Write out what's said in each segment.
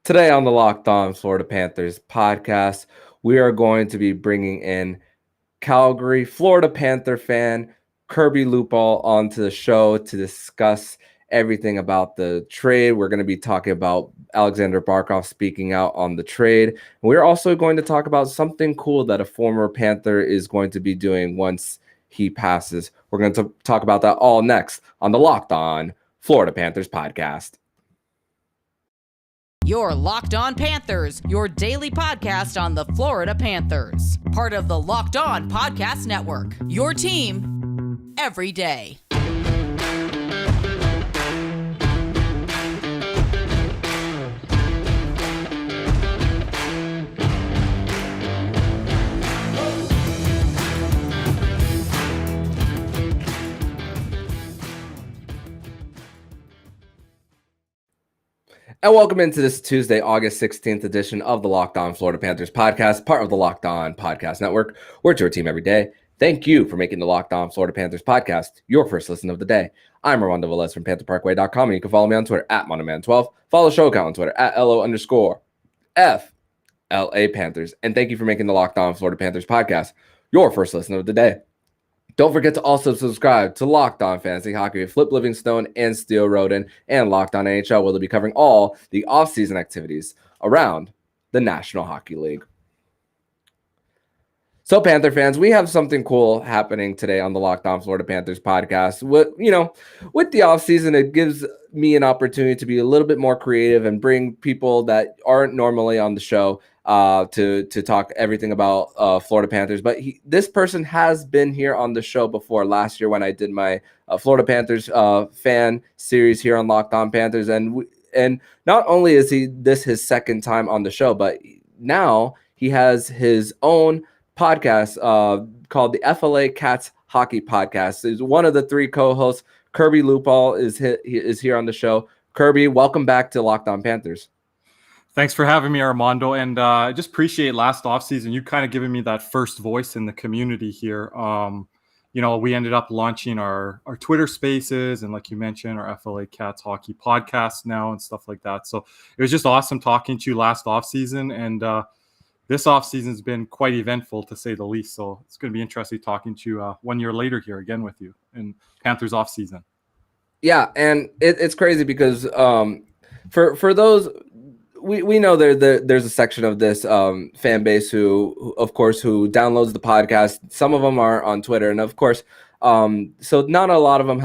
Today on the Locked On Florida Panthers podcast, we are going to be bringing in Calgary, Florida Panther fan Kirby Lupul onto the show to discuss everything about the trade. We're going to be talking about Aleksander Barkov speaking out on the trade. We're also going to talk about something cool that a former Panther is going to be doing once he passes. We're going to talk about that all next on the Locked On Florida Panthers podcast. Your Locked On Panthers, your daily podcast on the Florida Panthers. Part of the Locked On Podcast Network. Your team every day. And welcome into this Tuesday, August 16th edition of the Locked On Florida Panthers podcast, part of the Locked On Podcast Network. We're at your team every day. Thank you for making the Locked On Florida Panthers podcast your first listen of the day. I'm Armando Velez from PantherParkway.com, and you can follow me on Twitter at MonoMan12. Follow the show account on Twitter at LO_FLA Panthers. And thank you for making the Locked On Florida Panthers podcast your first listen of the day. Don't forget to also subscribe to Locked On Fantasy Hockey with Flip Livingstone and Steele Roden, and Locked On NHL, where they'll be covering all the off-season activities around the National Hockey League. So, Panther fans, we have something cool happening today on the Locked On Florida Panthers podcast. With the off-season, it gives me an opportunity to be a little bit more creative and bring people that aren't normally on the show to talk everything about Florida Panthers. But this person has been here on the show before last year when I did my Florida Panthers fan series here on Locked On Panthers. And not only is this his second time on the show, but now he has his own podcast called the FLA Cats Hockey Podcast. He's one of the three co-hosts. Kirby Lupul is here on the show. Kirby, welcome back to Locked On Panthers. Thanks for having me, Armando. And I just appreciate last offseason, you kind of giving me that first voice in the community here. We ended up launching our Twitter spaces and, like you mentioned, our FLA Cats Hockey Podcast now and stuff like that. So it was just awesome talking to you last offseason. And this offseason has been quite eventful, to say the least. So it's going to be interesting talking to you 1 year later here again with you in Panthers offseason. Yeah, and it's crazy because for those – We know there's a section of this fan base who downloads the podcast. Some of them are on Twitter, and of course, so not a lot of them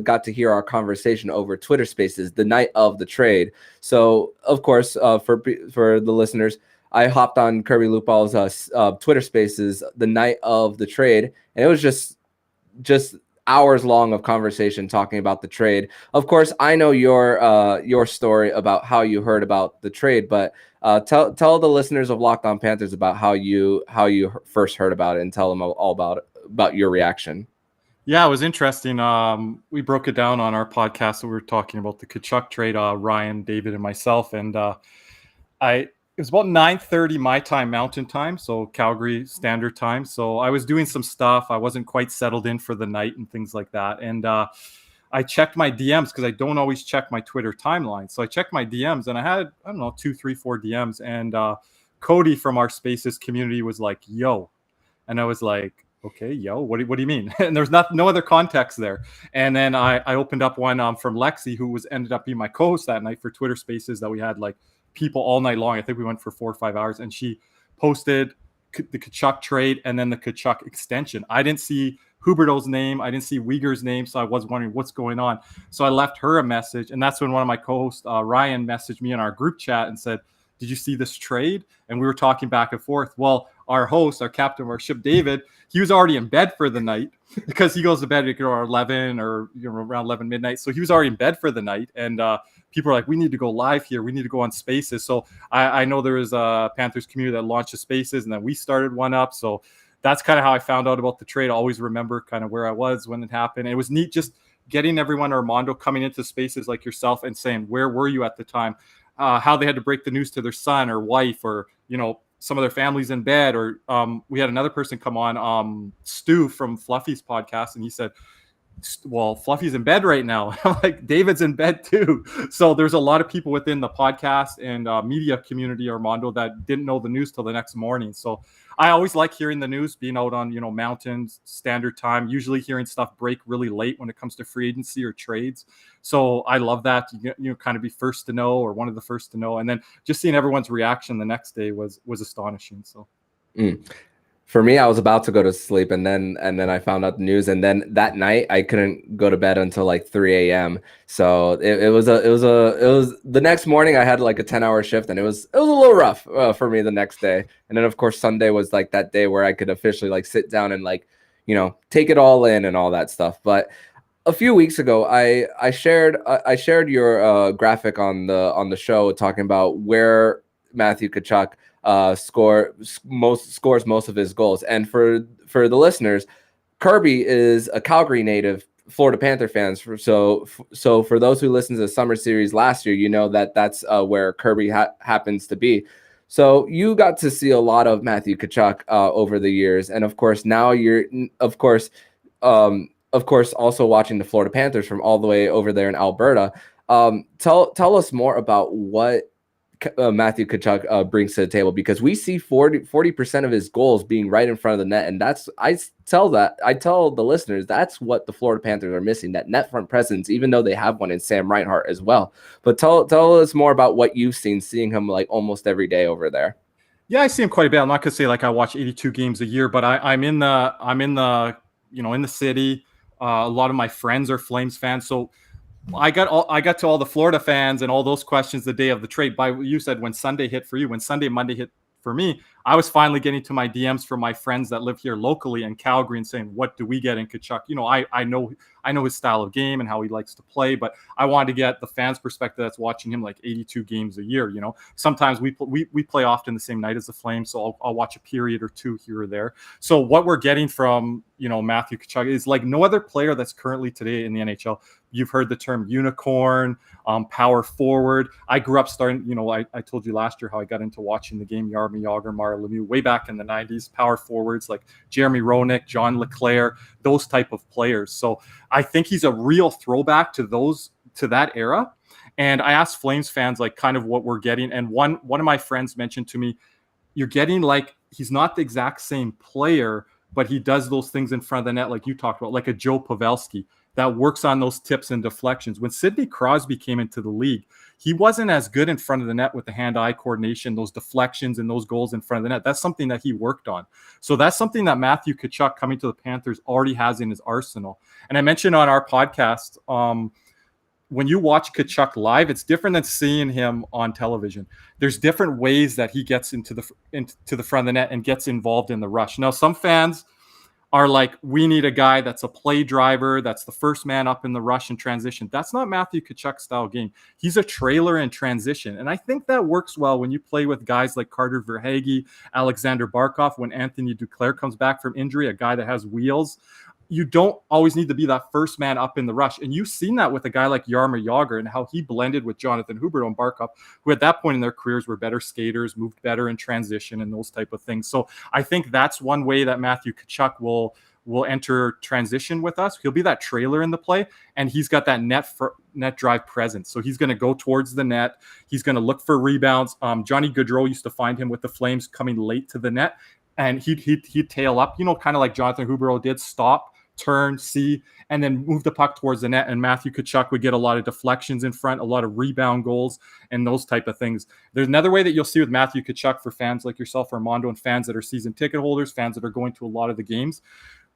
got to hear our conversation over Twitter Spaces the night of the trade. So of course, for the listeners, I hopped on Kirby Lupul's Twitter Spaces the night of the trade, and it was just hours long of conversation talking about the trade. Of course, I know your story about how you heard about the trade, but tell the listeners of Locked On Panthers about how you first heard about it, and tell them all about your reaction. Yeah, it was interesting. We broke it down on our podcast. So we were talking about the Tkachuk trade, Ryan, David, and myself, and it was about 9:30 my time, Mountain Time, so Calgary Standard Time. So I was doing some stuff. I wasn't quite settled in for the night and things like that. And I checked my DMs because I don't always check my Twitter timeline. So I checked my DMs, and I had, 2, 3, 4 DMs. And Cody from our Spaces community was like, yo. And I was like, okay, yo, what do you mean? And there's no other context there. And then I opened up one from Lexi, who ended up being my co-host that night for Twitter Spaces that we had like people all night long. I think we went for 4 or 5 hours, and she posted the Tkachuk trade and then the Tkachuk extension. I didn't see Huberdeau's name. I didn't see Uyghur's name. So I was wondering what's going on. So I left her a message, and that's when one of my co-hosts, Ryan, messaged me in our group chat and said, did you see this trade? And we were talking back and forth. Well, our host, our captain of our ship, David, he was already in bed for the night because he goes to bed at 11 or around 11 midnight. So he was already in bed for the night. And people are like, we need to go live here. We need to go on Spaces. So I know there is a Panthers community that launched the Spaces, and then we started one up. So that's kind of how I found out about the trade. I always remember kind of where I was when it happened. And it was neat just getting everyone, Armando, coming into Spaces like yourself and saying, where were you at the time? How they had to break the news to their son or wife, or, some of their families in bed. Or we had another person come on, Stu from Fluffy's podcast, and he said, well, Fluffy's in bed right now. Like, David's in bed too. So there's a lot of people within the podcast and media community, Armando, that didn't know the news till the next morning. So I always like hearing the news, being out on, Mountain Standard Time, usually hearing stuff break really late when it comes to free agency or trades. So I love that. You kind of be first to know, or one of the first to know. And then just seeing everyone's reaction the next day was astonishing. So. For me, I was about to go to sleep, and then I found out the news, and then that night I couldn't go to bed until like 3 a.m. So it was the next morning I had like a 10-hour shift, and it was a little rough for me the next day. And then of course Sunday was like that day where I could officially like sit down and like, take it all in and all that stuff. But a few weeks ago, I shared your graphic on the show talking about where Matthew Tkachuk scores most of his goals. And for the listeners, Kirby is a Calgary native, Florida Panther fans. So for those who listened to the summer series last year, that's where Kirby happens to be. So you got to see a lot of Matthew Tkachuk over the years, and of course now you're also watching the Florida Panthers from all the way over there in Alberta. Tell us more about what Matthew Tkachuk brings to the table, because we see 40% of his goals being right in front of the net, and I tell the listeners that's what the Florida Panthers are missing, that net front presence, even though they have one in Sam Reinhart as well. But tell us more about what you've seen, seeing him like almost every day over there. Yeah, I see him quite a bit. I'm not gonna say like I watch 82 games a year, but I'm in the in the city. A lot of my friends are Flames fans, so I got to all the Florida fans and all those questions the day of the trade. You said when Sunday hit for you, when Monday hit for me, I was finally getting to my DMs from my friends that live here locally in Calgary and saying, what do we get in Tkachuk? I know his style of game and how he likes to play, but I wanted to get the fans' perspective that's watching him like 82 games a year. Sometimes we play often the same night as the Flames, so I'll watch a period or two here or there. So what we're getting from Matthew Tkachuk is like no other player that's currently today in the NHL. You've heard the term unicorn, power forward. I grew up starting, I told you last year how I got into watching the game, Jaromir Jagr, Mario Lemieux, way back in the 90s, power forwards like Jeremy Roenick, John LeClair, those type of players. So I think he's a real throwback to that era. And I asked Flames fans like kind of what we're getting. And one of my friends mentioned to me, you're getting like, he's not the exact same player, but he does those things in front of the net like you talked about, like a Joe Pavelski that works on those tips and deflections. When Sidney Crosby came into the league, he wasn't as good in front of the net with the hand-eye coordination, those deflections and those goals in front of the net. That's something that he worked on. So that's something that Matthew Tkachuk coming to the Panthers already has in his arsenal. And I mentioned on our podcast, when you watch Tkachuk live, it's different than seeing him on television. There's different ways that he gets into the front of the net and gets involved in the rush. Now, some fans are like, we need a guy that's a play driver, that's the first man up in the rush and transition. That's not Matthew Tkachuk's style game. He's a trailer in transition. And I think that works well when you play with guys like Carter Verhaeghe, Aleksander Barkov, when Anthony Duclair comes back from injury, a guy that has wheels. You don't always need to be that first man up in the rush. And you've seen that with a guy like Jaromir Jagr and how he blended with Jonathan Huberdeau and Barkov, who at that point in their careers were better skaters, moved better in transition and those type of things. So I think that's one way that Matthew Tkachuk will enter transition with us. He'll be that trailer in the play, and he's got that net drive presence. So he's going to go towards the net. He's going to look for rebounds. Johnny Gaudreau used to find him with the Flames coming late to the net, and he'd tail up, kind of like Jonathan Huberdeau did, stop, turn, see, and then move the puck towards the net. And Matthew Tkachuk would get a lot of deflections in front, a lot of rebound goals, and those type of things. There's another way that you'll see with Matthew Tkachuk for fans like yourself, Armando, and fans that are season ticket holders, fans that are going to a lot of the games.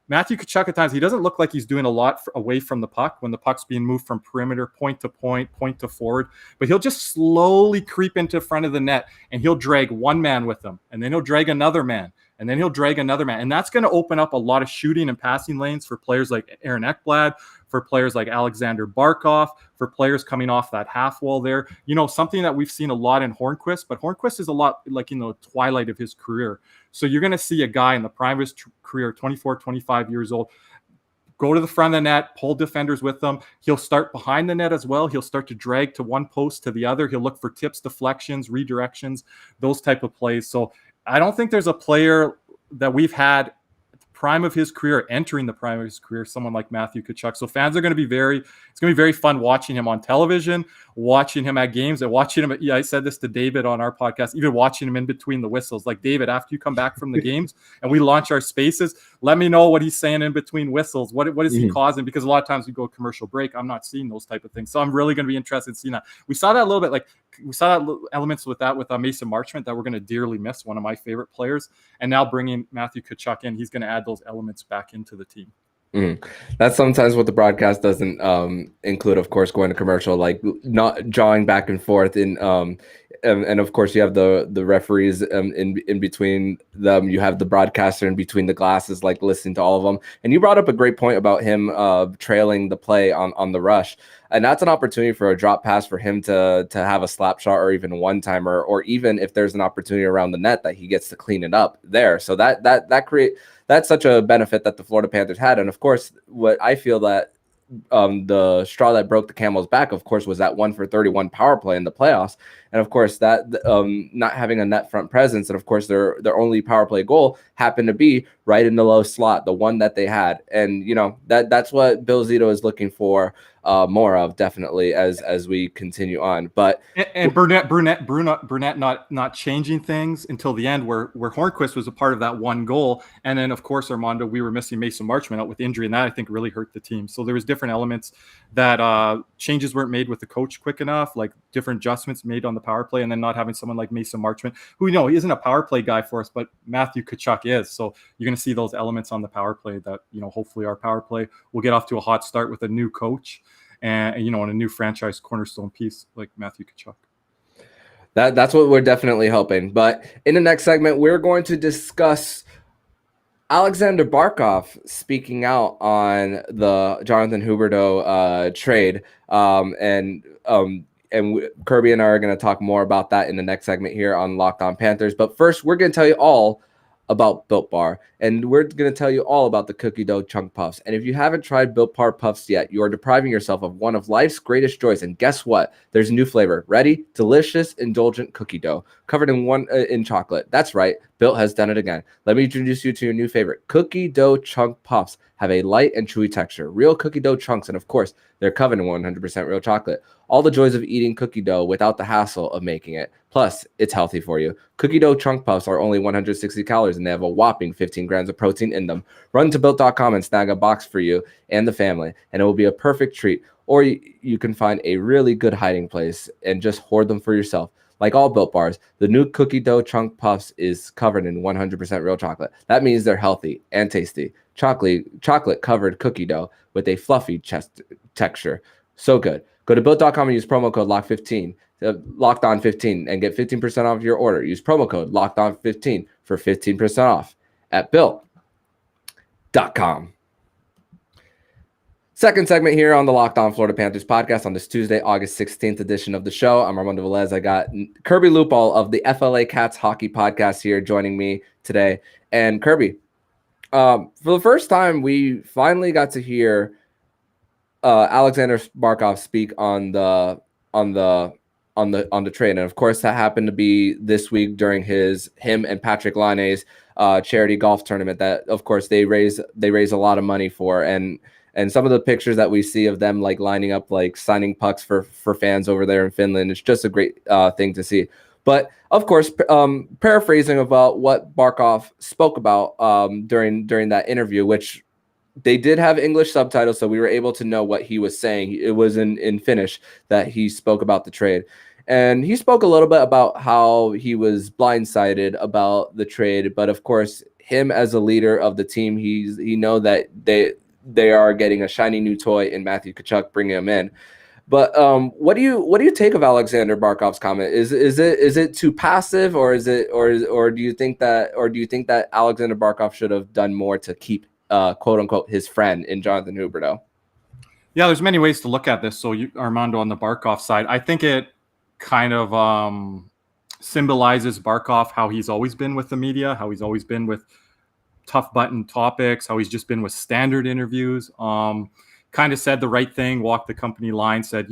Matthew Tkachuk at times, he doesn't look like he's doing a lot away from the puck when the puck's being moved from perimeter, point to point to forward, but he'll just slowly creep into front of the net, and he'll drag one man with him, and then he'll drag another man, and then he'll drag another man. And that's going to open up a lot of shooting and passing lanes for players like Aaron Ekblad, for players like Aleksander Barkov, for players coming off that half wall there. Something that we've seen a lot in Hornqvist, but Hornqvist is a lot like in the twilight of his career. So you're going to see a guy in the prime of his career, 24, 25 years old, go to the front of the net, pull defenders with them. He'll start behind the net as well. He'll start to drag to one post to the other. He'll look for tips, deflections, redirections, those type of plays. So I don't think there's a player that we've had prime of his career, entering the prime of his career, someone like Matthew Tkachuk. So fans are going to be it's going to be very fun watching him on television, watching him at games, and watching him. I said this to David on our podcast, even watching him in between the whistles. Like, David, after you come back from the games and we launch our spaces, let me know what he's saying in between whistles. What is he causing? Because a lot of times we go commercial break. I'm not seeing those type of things. So I'm really going to be interested in seeing that. We saw that a little bit, we saw that elements with Mason Marchment that we're going to dearly miss, one of my favorite players. And now bringing Matthew Tkachuk in, he's going to add those elements back into the team. That's sometimes what the broadcast doesn't include, of course, going to commercial, like not jawing back and forth and of course you have the referees in between them. You have the broadcaster in between the glasses, like listening to all of them. And you brought up a great point about him trailing the play on the rush. And that's an opportunity for a drop pass for him to have a slap shot or even one timer, or even if there's an opportunity around the net that he gets to clean it up there. So that's such a benefit that the Florida Panthers had. And of course, what I feel that the straw that broke the camel's back, of course, was that 1-for-31 power play in the playoffs. And of course, that not having a net front presence, and of course, their only power play goal happened to be right in the low slot, the one that they had. And that's what Bill Zito is looking for more of, definitely, as we continue on. But Burnett not changing things until the end, where Hornquist was a part of that one goal. And then, of course, Armando, we were missing Mason Marchment out with injury, and that I think really hurt the team. So there was different elements that changes weren't made with the coach quick enough, like different adjustments made on the power play, and then not having someone like Mason Marchment, who he isn't a power play guy for us, but Matthew Tkachuk is. So you're going to see those elements on the power play that, hopefully our power play will get off to a hot start with a new coach and a new franchise cornerstone piece like Matthew Tkachuk. That's what we're definitely hoping. But in the next segment, we're going to discuss Aleksander Barkov speaking out on the Jonathan Huberdeau trade. And Kirby and I are going to talk more about that in the next segment here on Locked On Panthers. But first, we're going to tell you all about Built Bar, and we're going to tell you all about the cookie dough chunk puffs. And if you haven't tried Built Bar puffs yet, you are depriving yourself of one of life's greatest joys. And guess what? There's a new flavor. Ready? Delicious, indulgent cookie dough covered in chocolate. That's right. Built has done it again. Let me introduce you to your new favorite. Cookie dough chunk puffs have a light and chewy texture, real cookie dough chunks, and of course, they're covered in 100% real chocolate. All the joys of eating cookie dough without the hassle of making it. Plus, it's healthy for you. Cookie dough chunk puffs are only 160 calories, and they have a whopping 15 grams of protein in them. Run to Built.com and snag a box for you and the family, and it will be a perfect treat. Or you can find a really good hiding place and just hoard them for yourself. Like all Built Bars, the new cookie dough chunk puffs is covered in 100% real chocolate. That means they're healthy and tasty. Chocolate covered cookie dough with a fluffy texture. So good. Go to Built.com and use promo code LOCK15, Locked On 15, and get 15% off your order. Use promo code Locked On 15 for 15% off at Built.com. Second segment here on the Locked On Florida Panthers podcast on this Tuesday, August 16th edition of the show. I'm Armando Velez. I got Kirby Lupul of the FLA Cats Hockey Podcast here joining me today. And Kirby, for the first time, we finally got to hear Aleksander Barkov speak on the trade, and of course that happened to be this week during him and Patrick Laine's charity golf tournament that, of course, they raise a lot of money for, and some of the pictures that we see of them like lining up, like signing pucks for fans over there in Finland, it's just a great thing to see. But of course, paraphrasing about what Barkov spoke about during that interview, which they did have English subtitles, so we were able to know what he was saying. It was in Finnish that he spoke about the trade. And he spoke a little bit about how he was blindsided about the trade. But of course, him as a leader of the team, he know that they are getting a shiny new toy in Matthew Tkachuk, bringing him in. But what do you take of Aleksander Barkov's comment? Is it too passive, or do you think that Aleksander Barkov should have done more to keep quote unquote his friend in Jonathan Huberdeau? Yeah, there's many ways to look at this. So Armando, on the Barkov side, I think it kind of symbolizes Barkov, how he's always been with the media, how he's always been with tough button topics, how he's just been with standard interviews. kind of said the right thing, walked the company line, said,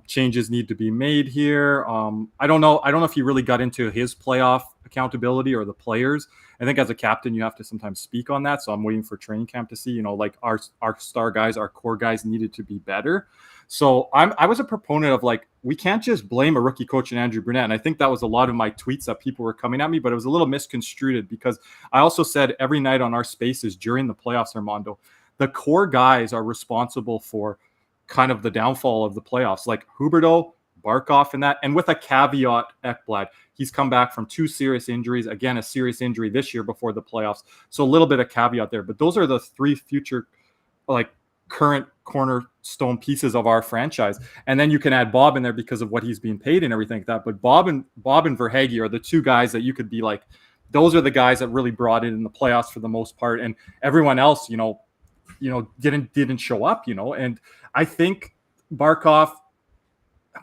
changes need to be made here. I don't know if he really got into his playoff accountability or the players. I think as a captain, you have to sometimes speak on that. So I'm waiting for training camp to see, like our star guys, our core guys needed to be better. So I was a proponent of like, we can't just blame a rookie coach in Andrew Brunette. And I think that was a lot of my tweets that people were coming at me, but it was a little misconstrued because I also said every night on our spaces during the playoffs, Armando, the core guys are responsible for kind of the downfall of the playoffs, like Huberdeau, Barkov and that. And with a caveat, Ekblad, he's come back from 2 serious injuries. Again, a serious injury this year before the playoffs. So a little bit of caveat there. But those are the 3 future, like, current cornerstone pieces of our franchise. And then you can add Bob in there because of what he's being paid and everything like that. But Bob and Verhaeghe are the 2 guys that you could be like, those are the guys that really brought it in the playoffs for the most part. And everyone else, didn't show up, and I think Barkov,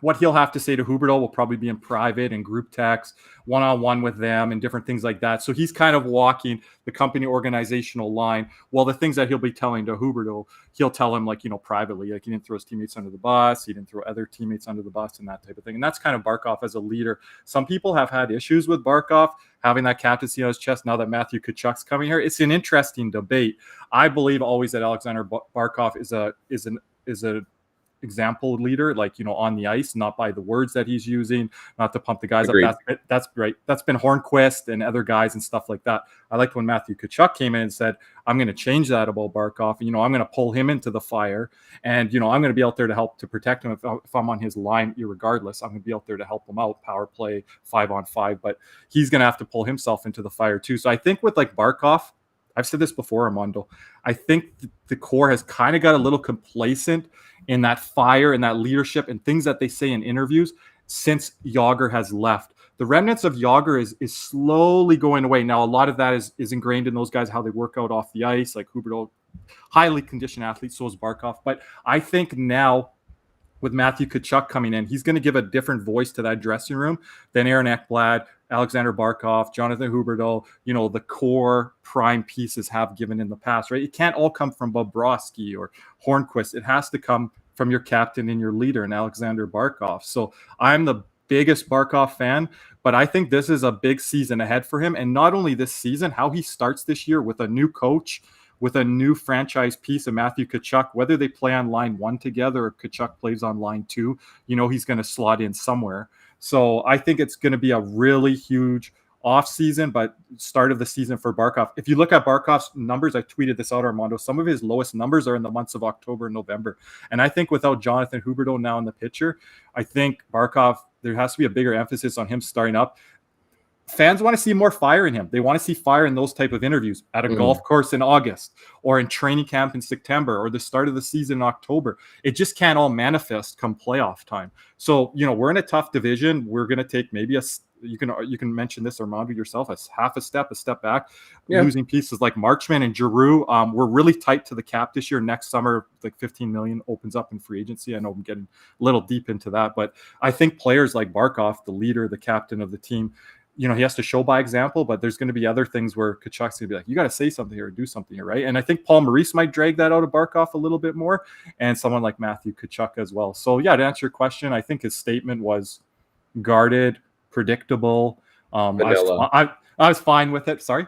what he'll have to say to Huberdeau will probably be in private and group text, one-on-one with them and different things like that. So he's kind of walking the company organizational line. Well, the things that he'll be telling to Huberdeau, he'll tell him privately, like he didn't throw his teammates under the bus. He didn't throw other teammates under the bus and that type of thing. And that's kind of Barkov as a leader. Some people have had issues with Barkov having that captaincy on his chest now that Matthew Tkachuk's coming here. It's an interesting debate. I believe always that Aleksander Barkov is a example leader, on the ice, not by the words that he's using, not to pump the guys Agreed. up. That's great. That's been Hornquist and other guys and stuff like that. I liked when Matthew Tkachuk came in and said, I'm going to change that about Barkov. And, I'm going to pull him into the fire. And, I'm going to be out there to help to protect him if I'm on his line, irregardless. I'm going to be out there to help him out, power play, 5-on-5. But he's going to have to pull himself into the fire too. So I think with Barkov, I've said this before, Armando, I think the core has kind of got a little complacent in that fire and that leadership and things that they say in interviews since Jágr has left. The remnants of Jágr is slowly going away. Now, a lot of that is ingrained in those guys, how they work out off the ice, like Huberdeau, highly conditioned athlete, so is Barkov. But I think now with Matthew Tkachuk coming in, he's going to give a different voice to that dressing room than Aaron Ekblad, Aleksander Barkov, Jonathan Huberdeau, the core prime pieces have given in the past, right? It can't all come from Bobrovsky or Hornquist. It has to come from your captain and your leader in Aleksander Barkov. So I'm the biggest Barkov fan, but I think this is a big season ahead for him. And not only this season, how he starts this year with a new coach, with a new franchise piece of Matthew Tkachuk, whether they play on line 1 together or Tkachuk plays on line 2, he's going to slot in somewhere. So I think it's going to be a really huge off season, but start of the season for Barkov. If you look at Barkov's numbers, I tweeted this out, Armando, some of his lowest numbers are in the months of October and November. And I think without Jonathan Huberdeau now in the picture, I think Barkov, there has to be a bigger emphasis on him starting up. Fans want to see more fire in him. They want to see fire in those type of interviews at a golf course in August or in training camp in September or the start of the season in October. It just can't all manifest come playoff time. So, we're in a tough division. We're going to take maybe you can mention this, Armando, yourself, as half a step back, losing pieces like Marchman and Giroux. We're really tight to the cap this year. Next summer, like $15 million opens up in free agency. I know I'm getting a little deep into that, but I think players like Barkov, the leader, the captain of the team, he has to show by example, but there's going to be other things where Tkachuk's going to be like, you got to say something here or do something here, right? And I think Paul Maurice might drag that out of Barkov a little bit more, and someone like Matthew Tkachuk as well. So, to answer your question, I think his statement was guarded, predictable. I was fine with it. Sorry?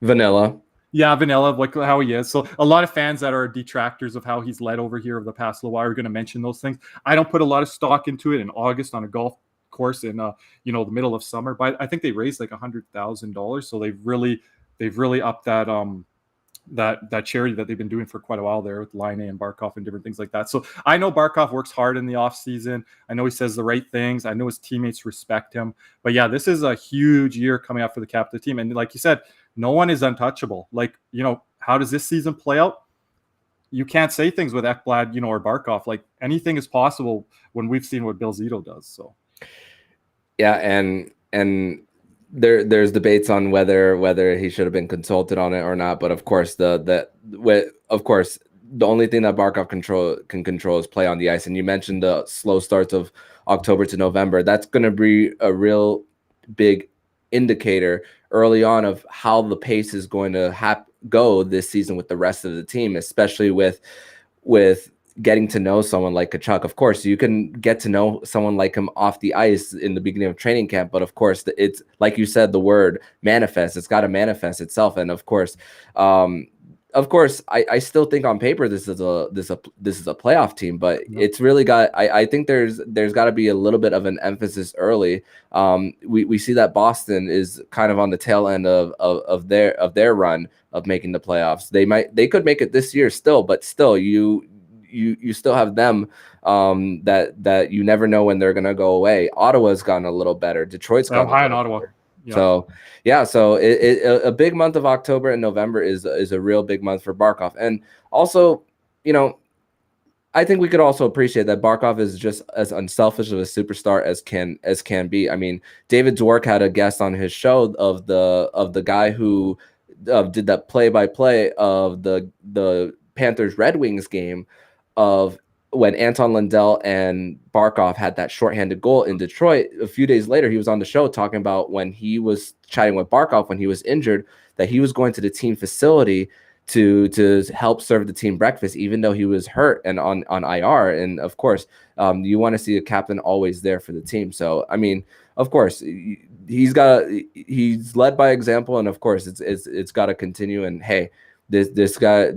Vanilla. Yeah, vanilla, like how he is. So a lot of fans that are detractors of how he's led over here over the past little while are going to mention those things. I don't put a lot of stock into it in August on a golf course in the middle of summer, but I think they raised like $100,000, so they've really upped that that charity that they've been doing for quite a while there with Line and Barkov and different things like that. So I know Barkov works hard in the off season. I know he says the right things. I know his teammates respect him. But this is a huge year coming up for the captain of the team. And like you said, no one is untouchable. How does this season play out? You can't say things with Ekblad, or Barkov. Like anything is possible when we've seen what Bill Zito does. So. Yeah, and there's debates on whether he should have been consulted on it or not. But of course, the only thing that Barkov can control is play on the ice. And you mentioned the slow starts of October to November. That's going to be a real big indicator early on of how the pace is going to go this season with the rest of the team, especially with with getting to know someone like Tkachuk. Of course, you can get to know someone like him off the ice in the beginning of training camp, but of course, it's like you said, the word manifest. It's got to manifest itself, and of course, I still think on paper this is a playoff team, but it's really got. I think there's got to be a little bit of an emphasis early. We see that Boston is kind of on the tail end of their run of making the playoffs. They could make it this year still, but still you still have them that you never know when they're gonna go away. Ottawa's gotten a little better. Detroit's gotten high in Ottawa. Yeah. So a big month of October and November is a real big month for Barkov. And also, I think we could also appreciate that Barkov is just as unselfish of a superstar as can be. I mean, David Dwork had a guest on his show of the guy who did that play-by-play of the Panthers Red Wings game of when Anton Lundell and Barkov had that shorthanded goal in Detroit. A few days later, he was on the show talking about when he was chatting with Barkov when he was injured, that he was going to the team facility to help serve the team breakfast, even though he was hurt and on IR. And of course, you want to see a captain always there for the team. So, I mean, of course, he's led by example, and of course, it's got to continue. And hey, this guy,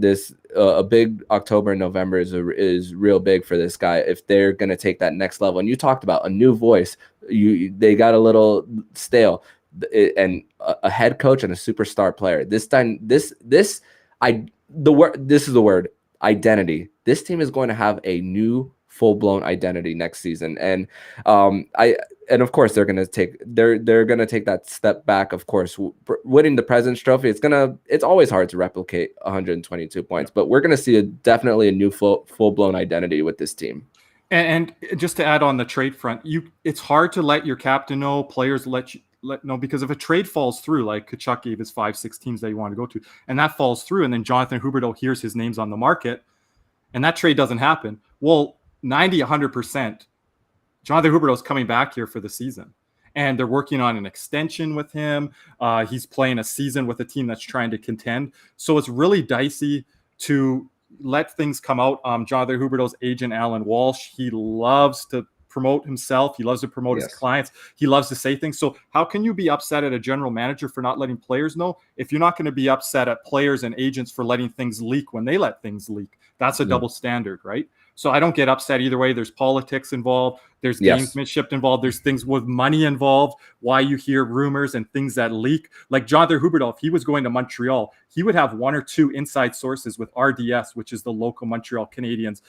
a big October and November is real big for this guy if they're going to take that next level. And you talked about a new voice. They got a little stale, and a head coach and a superstar player. This time, this is the word identity. This team is going to have a new full-blown identity next season, and of course they're gonna take that step back. Of course, winning the President's Trophy, it's always hard to replicate 122 points, but we're gonna see definitely a new full-blown identity with this team. And just to add on the trade front, it's hard to let your captain know, players let know, because if a trade falls through, like Tkachuk gave his 5-6 teams that he wanted to go to, and that falls through, and then Jonathan Huberdeau hears his name's on the market, and that trade doesn't happen, well, 100%, Jonathan Huberdeau is coming back here for the season. And they're working on an extension with him. He's playing a season with a team that's trying to contend. So it's really dicey to let things come out. Jonathan Huberdeau's agent, Alan Walsh, he loves to promote himself. He loves to promote his clients. He loves to say things. So how can you be upset at a general manager for not letting players know if you're not going to be upset at players and agents for letting things leak when they let things leak? That's a double standard, right? So I don't get upset either way. There's politics involved. There's gamesmanship involved. There's things with money involved. Why you hear rumors and things that leak. Like Jonathan Huberdeau, if he was going to Montreal, he would have one or two inside sources with RDS, which is the local Montreal Canadiens,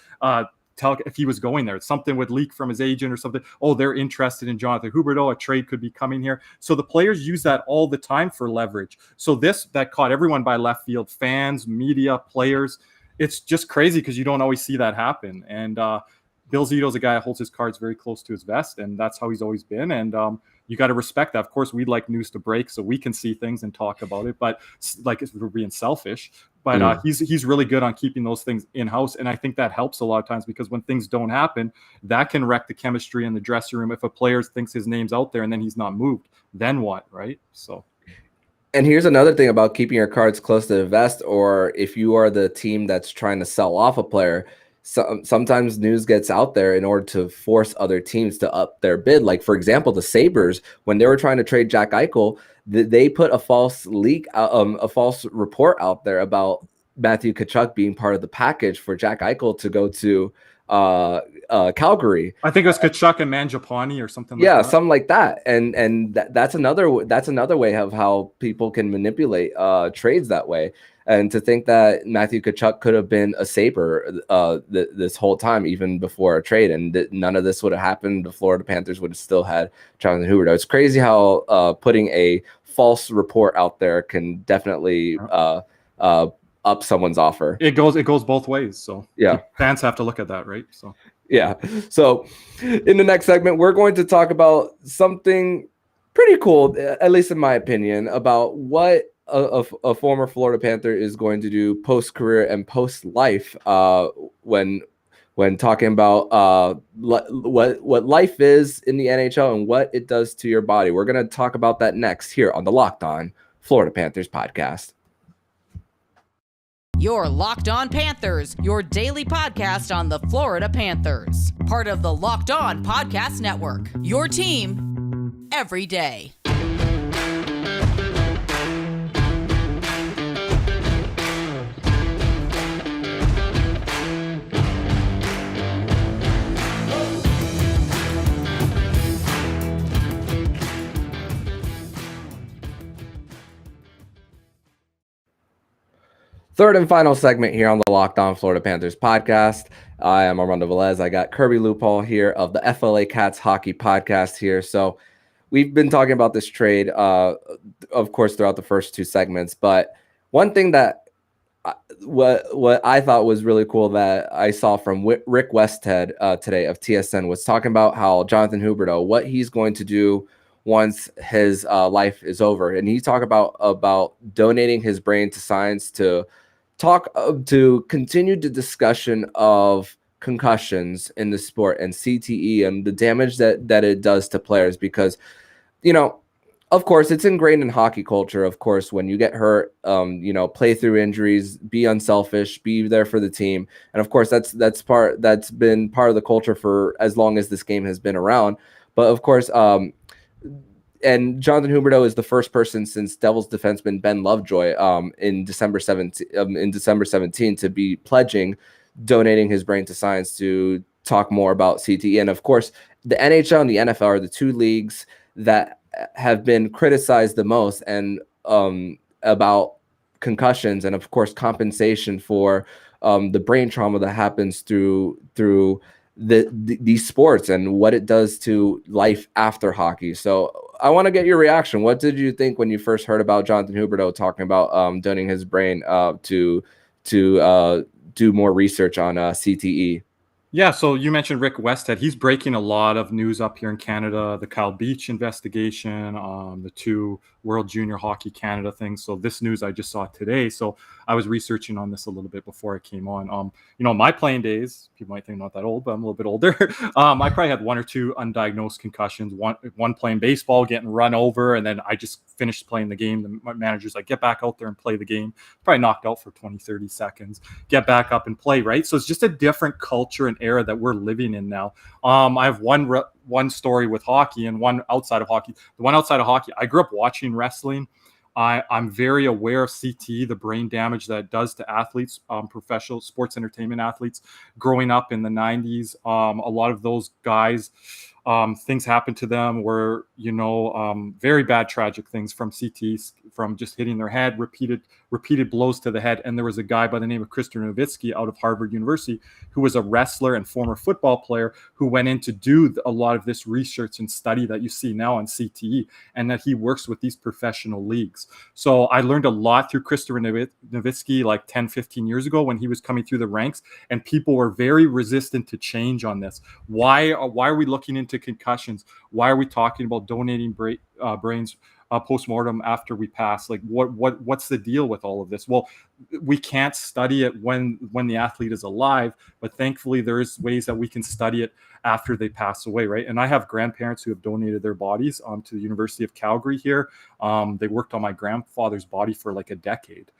tell if he was going there. Something would leak from his agent or something. Oh, they're interested in Jonathan Huberdeau. A trade could be coming here. So the players use that all the time for leverage. So that caught everyone by left field, fans, media, players. It's just crazy because you don't always see that happen. And Bill Zito's a guy that holds his cards very close to his vest, and that's how he's always been. And you got to respect that. Of course, we'd like news to break so we can see things and talk about it, but like we're being selfish. But he's really good on keeping those things in-house, and I think that helps a lot of times because when things don't happen, that can wreck the chemistry in the dressing room. If a player thinks his name's out there and then he's not moved, then what, right? So. And here's another thing about keeping your cards close to the vest, or if you are the team that's trying to sell off a player, sometimes news gets out there in order to force other teams to up their bid. Like, for example, the Sabres, when they were trying to trade Jack Eichel, they put a false report out there about Matthew Tkachuk being part of the package for Jack Eichel to go to Calgary. I think it was Tkachuk and Mangiapane or something like that. Yeah, something like that. And that's another way of how people can manipulate trades that way. And to think that Matthew Tkachuk could have been a Sabre this whole time, even before a trade, and none of this would have happened. The Florida Panthers would have still had Jonathan Huberdeau. It's crazy how putting a false report out there can definitely up someone's offer. It goes both ways. So yeah, fans have to look at that, right? So yeah. So in the next segment, we're going to talk about something pretty cool, at least in my opinion, about what a former Florida Panther is going to do post-career and post-life when talking about what life is in the NHL and what it does to your body. We're going to talk about that next here on the Locked On Florida Panthers podcast. Your Locked On Panthers, your daily podcast on the Florida Panthers. Part of the Locked On Podcast Network. Your team every day. Third and final segment here on the Locked On Florida Panthers podcast. I am Armando Velez. I got Kirby Lupul here of the FLA Cats Hockey Podcast here. So we've been talking about this trade, of course, throughout the first two segments. But one thing that what I thought was really cool that I saw from Rick Westhead today of TSN was talking about how Jonathan Huberdeau, what he's going to do once his life is over. And he talked about donating his brain to science to continue the discussion of concussions in the sport and CTE and the damage that it does to players, because, of course, it's ingrained in hockey culture. Of course, when you get hurt, play through injuries, be unselfish, be there for the team. And of course, that's been part of the culture for as long as this game has been around. But of course, and Jonathan Huberdeau is the first person since Devils defenseman Ben Lovejoy in December 17 to be pledging donating his brain to science to talk more about CTE. And of course, the NHL and the NFL are the two leagues that have been criticized the most and about concussions and of course compensation for the brain trauma that happens through these sports and what it does to life after hockey. So I want to get your reaction. What did you think when you first heard about Jonathan Huberdeau talking about donating his brain to do more research on CTE? Yeah, so you mentioned Rick Westhead. He's breaking a lot of news up here in Canada, the Kyle Beach investigation, the two World Junior Hockey Canada things. So this news I just saw today. So I was researching on this a little bit before I came on. My playing days, people might think I'm not that old, but I'm a little bit older. I probably had one or two undiagnosed concussions, one playing baseball, getting run over, and then I just finished playing the game. My manager's like, get back out there and play the game. Probably knocked out for 20, 30 seconds, get back up and play, right? So it's just a different culture and era that we're living in now. I have one story with hockey and one outside of hockey. The one outside of hockey, I grew up watching wrestling. I'm very aware of CTE, the brain damage that it does to athletes, professional sports entertainment athletes. Growing up in the 90s, a lot of those guys, things happened to them where, very bad, tragic things from CTE, from just hitting their head, repeated blows to the head. And there was a guy by the name of Christopher Nowitzki out of Harvard University who was a wrestler and former football player who went in to do a lot of this research and study that you see now on CTE, and that he works with these professional leagues. So I learned a lot through Christopher Nowitzki like 10, 15 years ago when he was coming through the ranks, and people were very resistant to change on this. Why are we looking into concussions? Why are we talking about donating brains post-mortem after we pass? Like what's the deal with all of this? Well, we can't study it when the athlete is alive, but thankfully there is ways that we can study it after they pass away, right? And I have grandparents who have donated their bodies to the University of Calgary here. They worked on my grandfather's body for like a decade.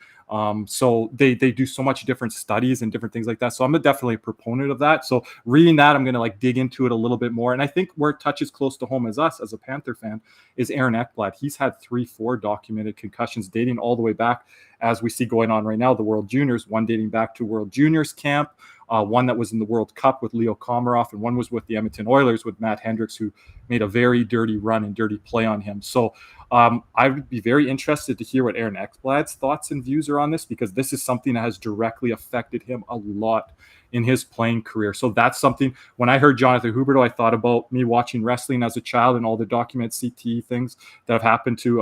So they do so much different studies and different things like that. So I'm definitely a proponent of that. So reading that, I'm going to dig into it a little bit more. And I think where it touches close to home as us, as a Panther fan, is Aaron Ekblad. He's had 3-4 documented concussions dating all the way back, as we see going on right now, the World Juniors, one dating back to World Juniors camp, one that was in the World Cup with Leo Komarov, and one was with the Edmonton Oilers with Matt Hendricks, who made a very dirty run and dirty play on him. So I would be very interested to hear what Aaron Ekblad's thoughts and views are on this, because this is something that has directly affected him a lot in his playing career. So that's something, when I heard Jonathan Huberdeau, I thought about me watching wrestling as a child and all the documented CTE things that have happened to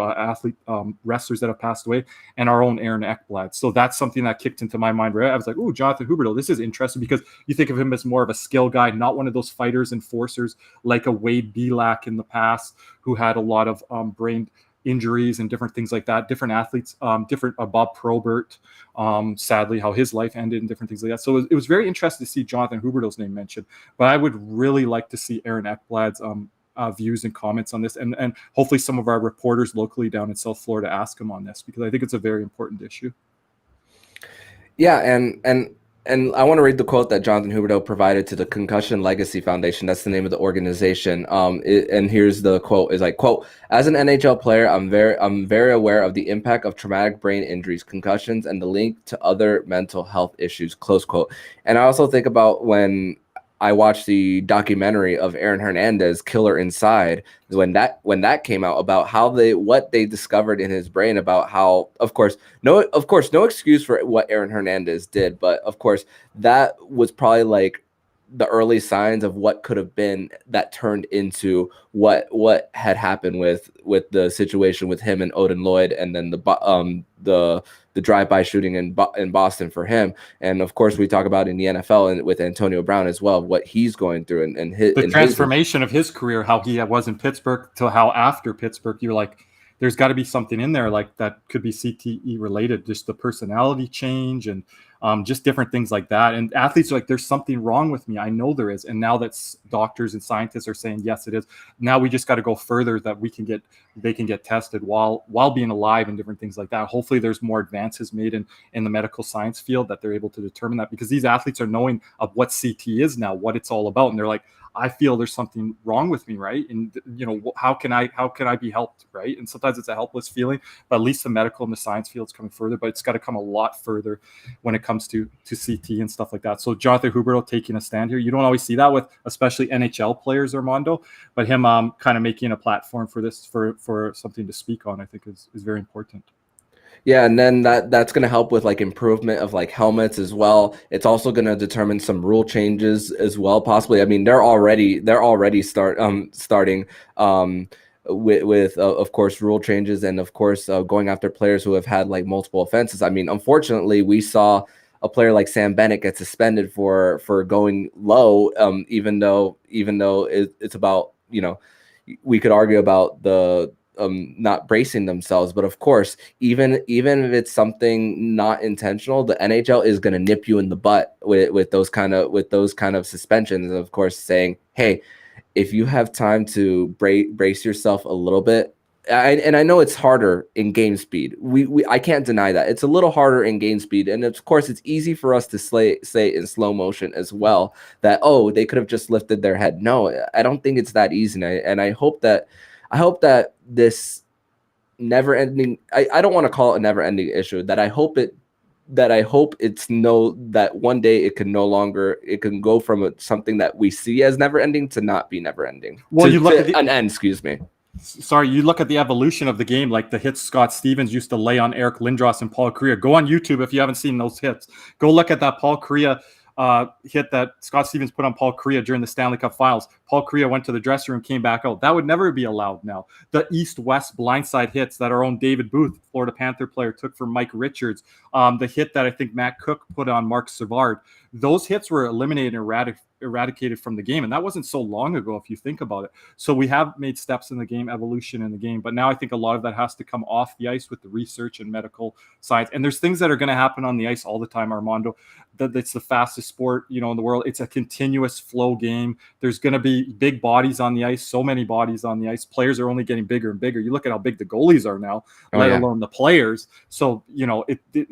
wrestlers that have passed away, and our own Aaron Ekblad. So that's something that kicked into my mind, right? I was like, oh, Jonathan Huberdeau, this is interesting, because you think of him as more of a skill guy, not one of those fighters, enforcers like a Wade Belak in the past, who had a lot of brain injuries and different things like that, different athletes, different Bob Probert, sadly, how his life ended and different things like that. So it was very interesting to see Jonathan Huberdeau's name mentioned, but I would really like to see Aaron Ekblad's views and comments on this, and hopefully some of our reporters locally down in South Florida ask him on this, because I think it's a very important issue. Yeah, and I want to read the quote that Jonathan Huberdeau provided to the Concussion Legacy Foundation. That's the name of the organization. And here's the quote: "Is like quote As an NHL player, I'm very aware of the impact of traumatic brain injuries, concussions, and the link to other mental health issues." Close quote. And I also think about when I watched the documentary of Aaron Hernandez, Killer Inside, when that came out, about how what they discovered in his brain, about how, of course, no excuse for what Aaron Hernandez did, but of course that was probably like the early signs of what could have been that turned into what had happened with the situation with him and Odin Lloyd, and then the drive-by shooting in Boston for him. And of course we talk about in the NFL and with Antonio Brown as well, what he's going through and the transformation of his career, how he was in Pittsburgh to how after Pittsburgh, you're like, there's got to be something in there like that could be CTE related, just the personality change and just different things like that. And athletes are like, there's something wrong with me. I know there is. And now that doctors and scientists are saying, yes, it is. Now we just got to go further, that they can get tested while being alive and different things like that. Hopefully there's more advances made in the medical science field that they're able to determine that, because these athletes are knowing of what CT is now, what it's all about. And they're like, I feel there's something wrong with me, right? And how can I be helped, right? And sometimes it's a helpless feeling, but at least the medical and the science field's coming further. But it's got to come a lot further when it comes to CT and stuff like that. So Jonathan Huberdeau taking a stand here. You don't always see that with especially NHL players, Armando, but him kind of making a platform for this for something to speak on, I think is very important. Yeah, and then that's going to help with like improvement of like helmets as well. It's also going to determine some rule changes as well, possibly. I mean, they're already starting with of course rule changes, and of course going after players who have had like multiple offenses. I mean, unfortunately, we saw a player like Sam Bennett get suspended for going low, even though it's about, we could argue about the not bracing themselves, but of course, even if it's something not intentional, the NHL is going to nip you in the butt with those kind of suspensions, and of course saying, hey, if you have time to brace yourself a little bit. And I know it's harder in game speed. I can't deny that it's a little harder in game speed, and of course it's easy for us to say in slow motion as well that, oh, they could have just lifted their head. No, I don't think it's that easy, and I hope that this never-ending, I don't want to call it a never-ending issue, that I hope it's that one day it can go from something that we see as never-ending to not be never-ending. Well, you look at an end, excuse me. Sorry, you look at the evolution of the game, like the hits Scott Stevens used to lay on Eric Lindros and Paul Kariya. Go on YouTube if you haven't seen those hits. Go look at that Paul Kariya hit that Scott Stevens put on Paul Kariya during the Stanley Cup Finals. Paul Kariya went to the dressing room, came back out. That would never be allowed now. The east-west blindside hits that our own David Booth, Florida Panther player, took for Mike Richards. The hit that I think Matt Cook put on Mark Savard. Those hits were eliminated and eradicated from the game, and that wasn't so long ago if you think about it. So we have made steps in the game, evolution in the game, but now I think a lot of that has to come off the ice with the research and medical science. And there's things that are going to happen on the ice all the time, Armando. It's the fastest sport in the world. It's a continuous flow game. There's going to be big bodies on the ice, so many bodies on the ice. Players are only getting bigger and bigger. You look at how big the goalies are now, let alone the players. So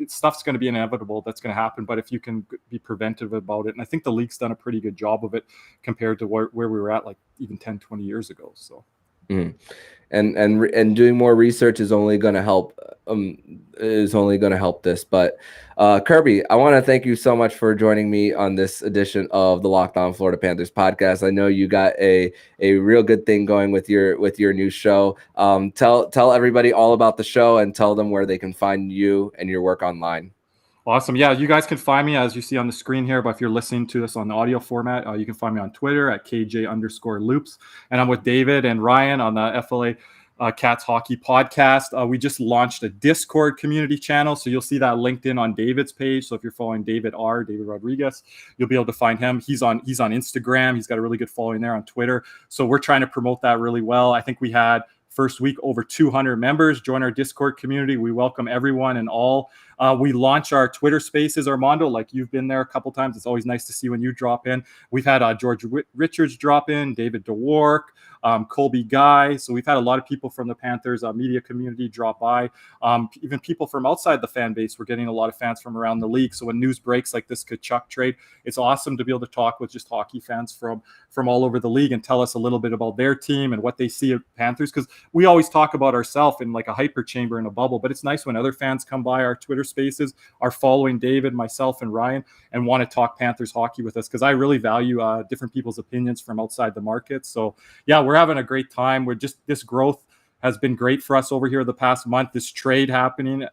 stuff's going to be inevitable. That's going to happen, but if you can be preventive about it, and I think the league's done a pretty good job of it compared to where we were at like even 10-20 years ago. So and doing more research is only going to help this. But Kirby, I want to thank you so much for joining me on this edition of the Locked On Florida Panthers podcast. I know you got a real good thing going with your new show. Tell everybody all about the show and tell them where they can find you and your work online. Awesome. Yeah, you guys can find me as you see on the screen here, but if you're listening to this on the audio format, you can find me on Twitter at KJ_loops. And I'm with David and Ryan on the FLA Cats Hockey Podcast. We just launched a Discord community channel, so you'll see that linked in on David's page. So if you're following David Rodriguez, you'll be able to find him. He's on Instagram. He's got a really good following there on Twitter. So we're trying to promote that really well. I think we had first week over 200 members join our Discord community. We welcome everyone and all. We launch our Twitter Spaces, Armando, like you've been there a couple times. It's always nice to see when you drop in. We've had George Richards drop in, David DeWark, Colby Guy. So we've had a lot of people from the Panthers media community drop by. Even people from outside the fan base. We're getting a lot of fans from around the league. So when news breaks like this Tkachuk trade, it's awesome to be able to talk with just hockey fans from all over the league and tell us a little bit about their team and what they see at Panthers. Because we always talk about ourselves in like a hyper chamber in a bubble, but it's nice when other fans come by our Twitter Spaces, are following David, myself, and Ryan, and want to talk Panthers hockey with us, because I really value different people's opinions from outside the market. So yeah, we're having a great time. We're just, this growth has been great for us over here the past month. This trade happening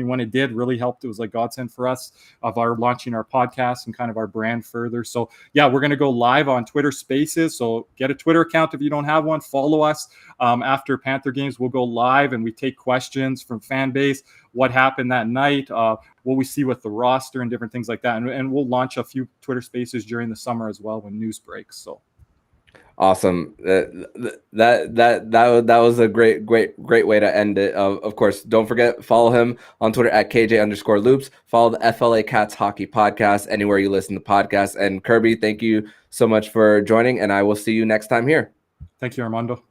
when it did really helped. It was like godsend for us of our launching our podcast and kind of our brand further. So yeah, we're going to go live on Twitter Spaces. So get a Twitter account if you don't have one. Follow us. After Panther games, we'll go live and we take questions from fan base. What happened that night? What we see with the roster and different things like that. And we'll launch a few Twitter Spaces during the summer as well when news breaks. So. Awesome. That was a great way to end it. Of course, don't forget, follow him on Twitter at KJ_Loops. Follow the FLA Cats Hockey Podcast anywhere you listen to podcasts. And Kirby, thank you so much for joining, and I will see you next time here. Thank you, Armando.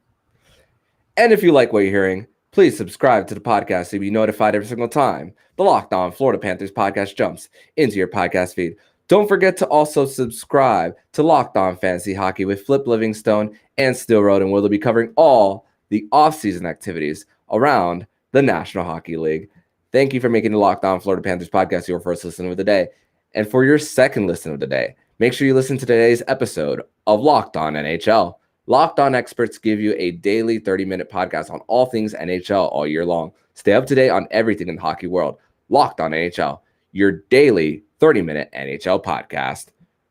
And if you like what you're hearing, please subscribe to the podcast so you'll be notified every single time the Locked On Florida Panthers podcast jumps into your podcast feed. Don't forget to also subscribe to Locked On Fantasy Hockey with Flip Livingstone and Steel Road, and we'll be covering all the off-season activities around the National Hockey League. Thank you for making the Locked On Florida Panthers podcast your first listen of the day. And for your second listen of the day, make sure you listen to today's episode of Locked On NHL. Locked On experts give you a daily 30-minute podcast on all things NHL all year long. Stay up to date on everything in the hockey world. Locked On NHL, your daily 30-minute NHL podcast.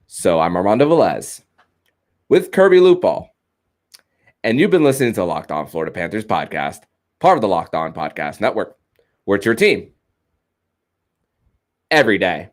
So I'm Armando Velez with Kirby Lupul, and you've been listening to the Locked On Florida Panthers podcast, part of the Locked On Podcast Network, where it's your team every day.